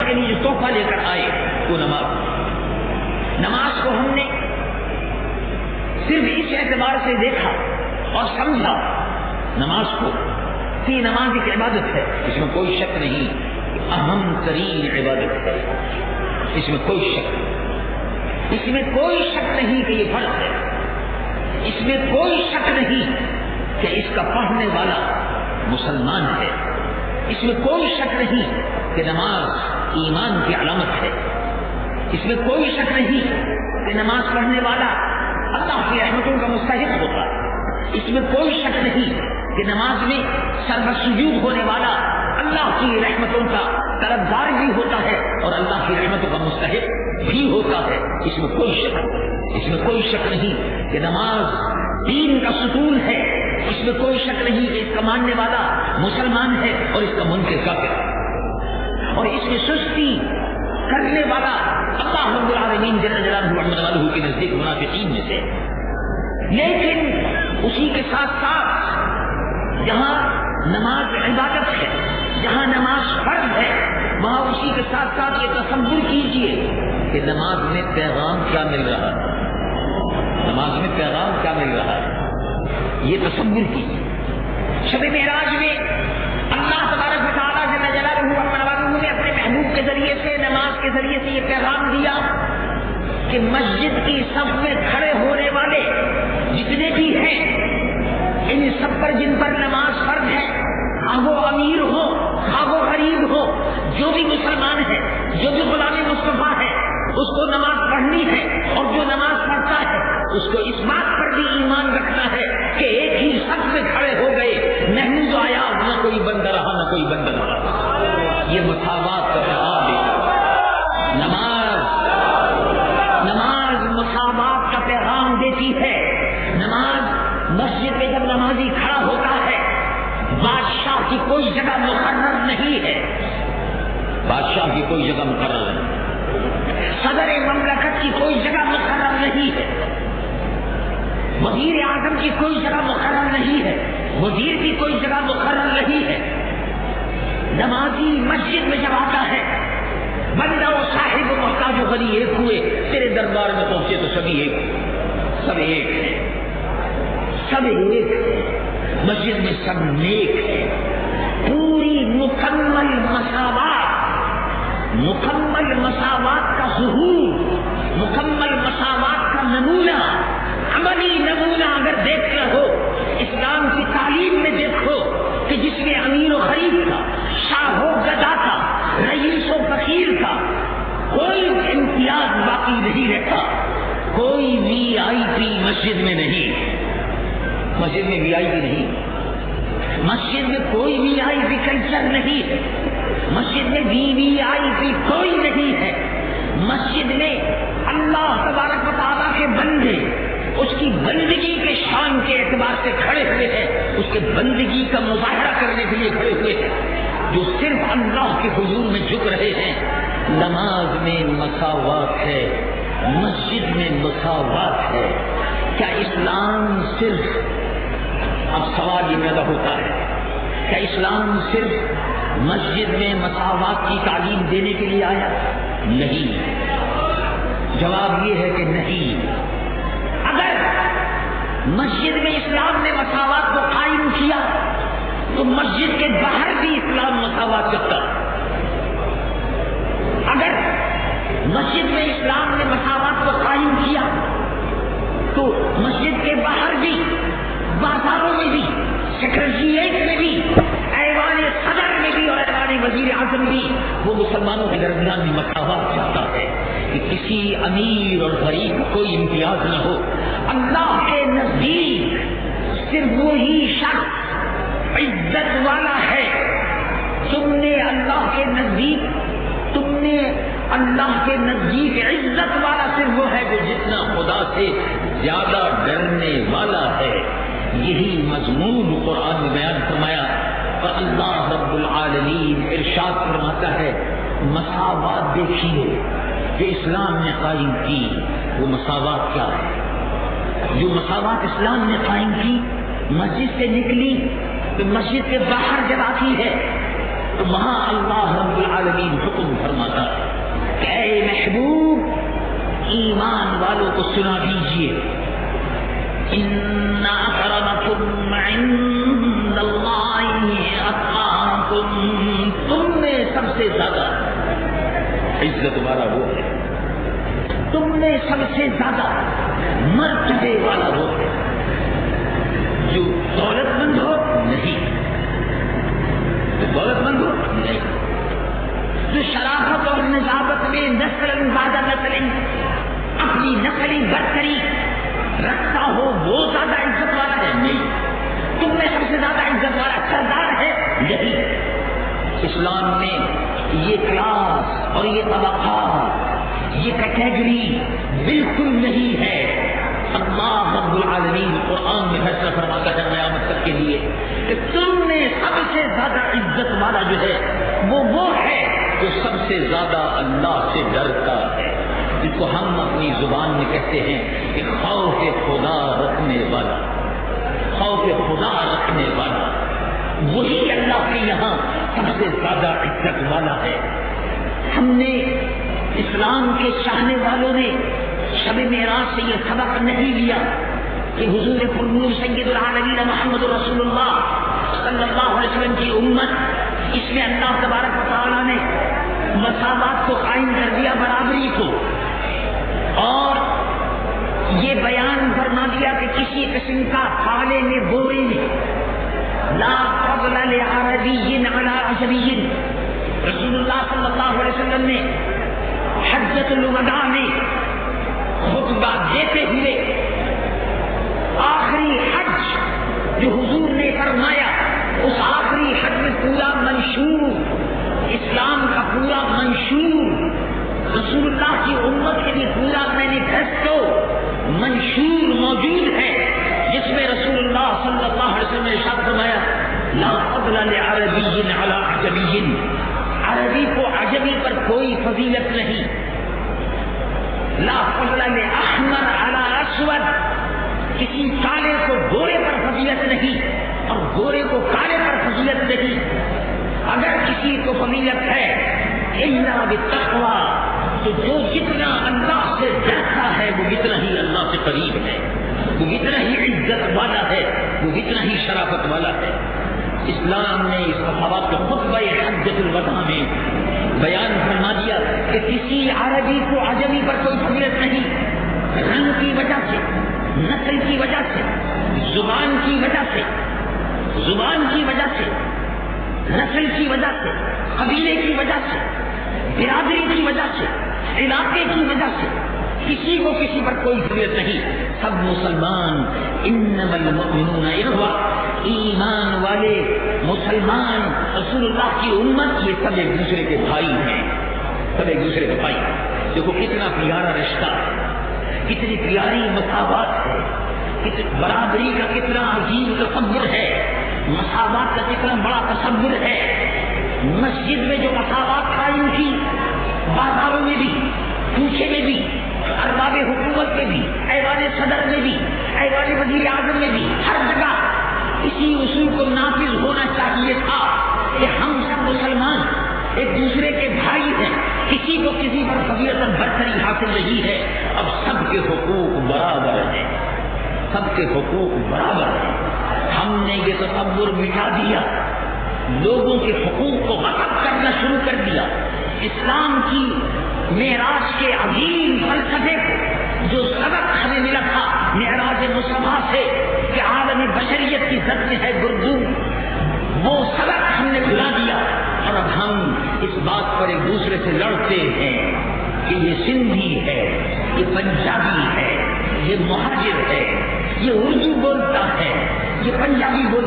کے لیے جو تحفہ لے کر آئے وہ نماز کو ہم نے صرف اس اعتبار سے دیکھا اور سمجھا نماز کو کہ نماز ایک عبادت ہے، اس میں کوئی شک نہیں، اہم ترین عبادت ہے، اس میں کوئی شک نہیں کہ یہ فرض ہے، اس میں کوئی شک نہیں کہ اس کا پڑھنے والا مسلمان ہے، اس میں کوئی شک نہیں کہ نماز ایمان کی علامت ہے، اس میں کوئی شک نہیں کہ نماز پڑھنے والا اللہ کی رحمتوں کا مستحق ہوتا ہے، اس میں کوئی شک نہیں کہ نماز میں سجود ہونے والا اللہ کی رحمتوں کا طلبگار بھی ہوتا ہے اور اللہ کی رحمتوں کا مستحق بھی ہوتا ہے، اس میں کوئی شک نہیں کہ نماز دین کا ستون ہے، اس میں کوئی شک نہیں کہ اس کا ماننے والا مسلمان ہے اور اس کا منکر کافر ہے، اور اس میں سستی کرنے والا اللہ رب العالمین جل جلالہ کے نزدیک منافقین میں سے۔ لیکن اسی کے ساتھ ساتھ جہاں نماز عبادت ہے، جہاں نماز فرض ہے، وہاں اسی کے ساتھ ساتھ یہ تصور کیجئے کہ نماز میں پیغام کیا مل رہا ہے، نماز میں پیغام کیا مل رہا ہے، یہ تصور کیجئے۔ شب معراج میں اللہ تبارک و تعالیٰ جل جلالہ نے اپنے محبوب کے ذریعے سے، نماز کے ذریعے سے یہ پیغام دیا کہ مسجد کی صف میں کھڑے ہونے والے جتنے بھی ہیں، ان سب پر جن پر نماز فرض ہے، خواہ وہ امیر ہو خواہ وہ غریب ہو، جو بھی مسلمان ہے، جو بھی غلام مصطفیٰ ہے، اس کو نماز پڑھنی ہے، اور جو نماز پڑھتا ہے اس کو اس بات پر بھی ایمان رکھنا ہے کہ ایک ہی صف میں کھڑے ہو گئے، محمود آیا، نہ کوئی بندہ رہا نہ کوئی بندہ رہا، یہ مساوات کا پیغام دیتی، نماز مساوات کا پیغام دیتی ہے۔ نماز مسجد میں جب نمازی کھڑا ہوتا ہے، بادشاہ کی کوئی جگہ مقرر نہیں ہے، بادشاہ کی کوئی جگہ مقرر نہیں، صدر مملکت کی کوئی جگہ مقرر نہیں ہے، وزیر اعظم کی کوئی جگہ مقرر نہیں ہے، وزیر کی کوئی جگہ مقرر نہیں ہے۔ نمازی مسجد میں جب آتا ہے، بندہ و صاحب و محتاج و غنی ایک ہوئے، تیرے دربار میں پہنچے تو سب ایک ہیں، مسجد میں سب نیک ہے، پوری مکمل مساوات کا ظہور، مکمل مساوات کا نمونہ، عملی نمونہ اگر دیکھ رہو اسلام کی تعلیم میں دیکھو کہ جس میں امیر و غریب کا، شاہ و گدا کا، رئیس و فقیر کا کوئی امتیاز باقی نہیں رہتا، کوئی وی آئی پی مسجد میں نہیں، مسجد میں وی آئی پی نہیں، مسجد میں کوئی وی آئی پی کلچر نہیں ہے، مسجد میں وی آئی پی کوئی نہیں ہے، مسجد میں اللہ تبارک و تعالیٰ کے بندے اس کی بندگی کے شان کے اعتبار سے کھڑے ہوئے ہیں، اس کے بندگی کا مظاہرہ کرنے کے لیے کھڑے ہوئے ہیں، جو صرف اللہ کے حضور میں جھک رہے ہیں۔ نماز میں مساوات ہے، مسجد میں مساوات ہے۔ کیا اسلام صرف، اب سوال یہ پیدا ہوتا ہے، کیا اسلام صرف مسجد میں مساوات کی تعلیم دینے کے لیے آیا؟ نہیں، جواب یہ ہے کہ نہیں۔ اگر مسجد میں اسلام نے مساوات کو قائم کیا تو مسجد کے باہر بھی اسلام مساوات کرتا۔ اگر مسجد میں اسلام نے مساوات کو قائم کیا تو مسجد کے باہر بھی، بازاروں میں بھی، سیکریٹریٹ میں بھی، ایوان صدر میں بھی اور ایوان وزیر اعظم بھی، وہ مسلمانوں کے درمیان بھی مساوات چاہتا ہے کہ کسی امیر اور غریب کو کوئی امتیاز نہ ہو۔ اللہ کے نزدیک صرف وہی شخص عزت والا ہے۔ تم نے اللہ کے نزدیک عزت والا صرف وہ ہے جو جتنا خدا سے زیادہ ڈرنے والا ہے۔ یہی مضمون قرآن میں بیان فرمایا، اور اللہ رب العالمین ارشاد فرماتا ہے، مساوات دیکھیے جو اسلام نے قائم کی، وہ مساوات کیا ہے؟ جو مساوات اسلام نے قائم کی، مسجد سے نکلی تو مسجد کے باہر جب آتی ہے تو وہاں اللہ رب العالمین حکم فرماتا کہ اے محبوب ایمان والوں کو سنا دیجئے، ان اکرمکم عند اللہ اتقاکم، تم میں سب سے زیادہ عزت والا وہ ہے، تم میں سب سے زیادہ مرتبے والا وہ ہے جو دولت مند ہو نہیں، جو دولت مند ہو نہیں، جو شرافت اور نجابت میں نسل بعد نسل اپنی نسلی برتری رکھتا ہو وہ زیادہ عزت والا ہے نہیں، تم میں سب سے زیادہ عزت والا سردار ہے نہیں۔ اسلام میں یہ کلاس اور یہ طبقات، یہ کیٹیگری بالکل نہیں ہے۔ اللہ رب العالمین قرآن میں فیصلہ فرماتا ہے قیامت تک کے لیے کہ تم میں سب سے زیادہ عزت والا جو ہے وہ ہے جو سب سے زیادہ اللہ سے ڈرتا ہے، جس کو ہم اپنی زبان میں کہتے ہیں کہ خوف خدا رکھنے والا، خوف خدا رکھنے والا، وہی اللہ کے یہاں سب سے زیادہ عزت والا ہے۔ ہم نے اسلام کے چاہنے والوں نے شب معراج سے یہ سبق نہیں لیا کہ حضور پرنور سید العالمین محمد رسول اللہ صلی اللہ علیہ وسلم کی امت، اس میں اللہ تبارک و تعالیٰ نے مساوات کو قائم کر دیا، برابری کو، اور یہ بیان فرما دیا کہ کسی قسم کا تھالے میں بورے میں لا فضل لعربی علی عجمی۔ رسول اللہ صلی اللہ علیہ وسلم نے حجۃ الوداع میں خطبہ دیتے ہوئے آخری حج جو حضور نے فرمایا، اس آخری حج میں پورا منشور، اسلام کا پورا منشور، رسول اللہ کی امت کے لیے پورا مینیفیسٹو منشور موجود ہے، جس میں رسول اللہ صلی اللہ علیہ وسلم نے ارشاد فرمایا لا فضل لعربی علی عجمی، عربی کو عجمی پر کوئی فضیلت نہیں، لا فضل لاحمر علی اسود، کسی کالے کو گورے پر فضیلت نہیں اور گورے کو کالے پر فضیلت نہیں، اگر کسی کو فضیلت ہے الا بالتقوی، تو جو جتنا اللہ سے ڈرتا ہے وہ اتنا ہی اللہ سے قریب ہے، وہ اتنا ہی عزت والا ہے، وہ اتنا ہی شرافت والا ہے۔ اسلام نے اس صحابہ کے خطبہ حجۃ الوداع میں بیان فرما دیا کہ کسی عربی کو عجمی پر کوئی فضیلت نہیں، رنگ کی وجہ سے، نسل کی وجہ سے، زبان کی وجہ سے، زبان کی وجہ سے، نسل کی وجہ سے، قبیلے کی وجہ سے، برادری کی وجہ سے، علاقے کی وجہ سے کسی کو کسی پر کوئی فضیلت نہیں، سب مسلمان، انما المؤمنون اخوہ، ایمان والے مسلمان رسول اللہ کی امت یہ سب ایک دوسرے کے بھائی ہیں، سب ایک دوسرے کے بھائی۔ دیکھو کتنا پیارا رشتہ ہے، کتنی پیاری مساوات ہے، برابری کا کتنا عظیم تصور ہے، مساوات کا کتنا بڑا تصور ہے۔ مسجد میں جو مساوات قائم کی، بازاروں میں بھی، کوچے میں بھی، ارباب حکومت میں بھی، ایوان صدر میں بھی، ایوان وزیر اعظم میں بھی، ہر جگہ اسی اصول کو نافذ ہونا چاہیے تھا کہ ہم سب مسلمان ایک دوسرے کے بھائی ہیں، کسی کو کسی پر فضیلت اور برتری حاصل نہیں ہے، اب سب کے حقوق برابر ہیں، سب کے حقوق برابر ہیں۔ ہم نے یہ تصور مٹا دیا، لوگوں کے حقوق کو غصب کرنا شروع کر دیا۔ اسلام کی معراج کے عظیم فلسفے کو جو سبق ہمیں ملا تھا معراج مصطفیٰ سے کہ عالم بشریت کی زد میں ہے گردو، وہ سبق ہم نے بھلا دیا، اور اب ہم اس بات پر ایک دوسرے سے لڑتے ہیں کہ یہ سندھی ہے، یہ پنجابی ہے، یہ مہاجر ہے، یہ اردو بولتا ہے، یہ پنجابی بولتا